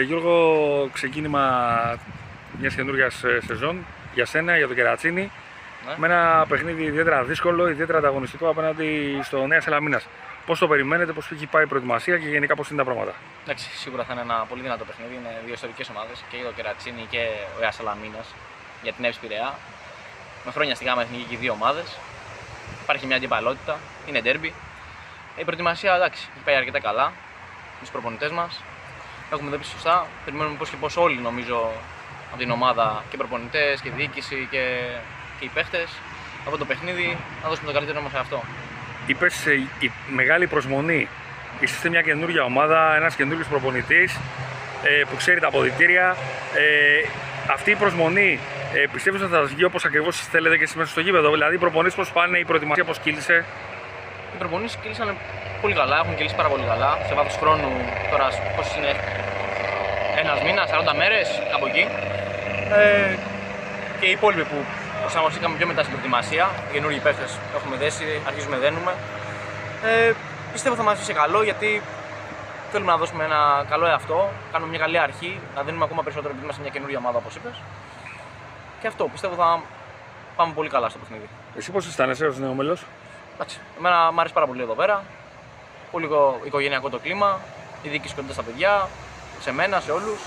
Γιώργο, ξεκίνημα μιας καινούργιας σεζόν για σένα, για το Κερατσίνι. Ναι. Με ένα παιχνίδι ιδιαίτερα δύσκολο, ιδιαίτερα ανταγωνιστικό απέναντι στο Νέα Σαλαμίνας. Πώς το περιμένετε, πώς έχει πάει η προετοιμασία και γενικά πώς είναι τα πράγματα? Εντάξει, σίγουρα θα είναι ένα πολύ δυνατό παιχνίδι. Είναι δύο ιστορικές ομάδες, και το Κερατσίνι και ο Νέα Σαλαμίνας για την Εύση Πειραιά. Με χρόνια στη ΓΑΜΑ Εθνική και οι δύο ομάδες. Υπάρχει μια αντιπαλότητα, είναι ντέρμπι. Η προετοιμασία εντάξει, έχει πάει αρκετά καλά με τους προπονητές μας. Έχουμε δει σωστά. Περιμένουμε πώς και πώς όλοι, νομίζω, από την ομάδα, και προπονητές και διοίκηση και οι παίχτες, από το παιχνίδι να δώσουμε το καλύτερο μας σε αυτό. Είπες η μεγάλη προσμονή. Είστε μια καινούργια ομάδα, ένας καινούργιος προπονητής που ξέρει τα αποδυτήρια. Αυτή η προσμονή πιστεύεις ότι θα σας βγει όπως ακριβώς θέλετε και εσείς μέσα στο γήπεδο? Δηλαδή οι προπονήσεις πώς πάνε, η προετοιμασία πώς κύλησε? Οι προπονήσεις κύλησαν πολύ καλά, έχουν κυλήσει πάρα πολύ καλά. Σε βάθος χρόνου, τώρα πώς είναι, ένας μήνας, 40 μέρες, από εκεί. Και οι υπόλοιποι που προσαρμοστήκαμε πιο μετά στην προετοιμασία, οι καινούργιοι παίχτες έχουμε δέσει, αρχίζουμε δένουμε. Πιστεύω θα μας βγει σε καλό, γιατί θέλουμε να δώσουμε ένα καλό εαυτό, κάνουμε μια καλή αρχή, να δίνουμε ακόμα περισσότερο επειδή είμαστε μια καινούργια ομάδα, όπως είπες. Και αυτό πιστεύω θα πάμε πολύ καλά στο παιχνίδι. Εσύ πώς αισθάνεσαι ως νέο μέλος? Εντάξει, εμένα μου αρέσει πάρα πολύ εδώ πέρα. Πολύ οικογενειακό το κλίμα, η διοίκηση κοντά στα παιδιά, σε μένα, σε όλους.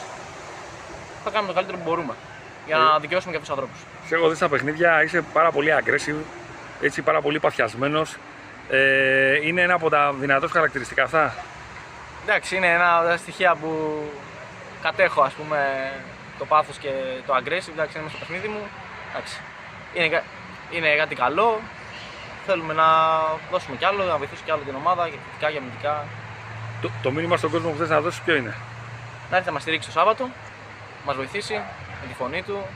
Θα κάνουμε το καλύτερο που μπορούμε για να δικαιώσουμε και αυτούς τους ανθρώπους. Σε έχω δει στα παιχνίδια, είσαι πάρα πολύ aggressive, έτσι, πάρα πολύ παθιασμένος. Είναι ένα από τα δυνατά σου χαρακτηριστικά αυτά? Εντάξει, είναι ένα από τα στοιχεία που κατέχω, ας πούμε, το πάθος και το aggressive. Εντάξει, είναι μέσα στο παιχνίδι μου. Εντάξει, είναι κάτι καλό. Θέλουμε να δώσουμε κι άλλο, να βοηθήσουμε κι άλλο την ομάδα, και θετικά και αμυντικά. Το μήνυμα στον κόσμο που θες να δώσεις ποιο είναι? Να έρθει να μας στηρίξει το Σάββατο, να μας βοηθήσει με τη φωνή του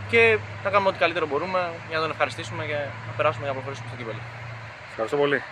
και να κάνουμε ό,τι καλύτερο μπορούμε για να τον ευχαριστήσουμε και να περάσουμε για να προχωρήσουμε στο κύπελλο. Ευχαριστώ πολύ.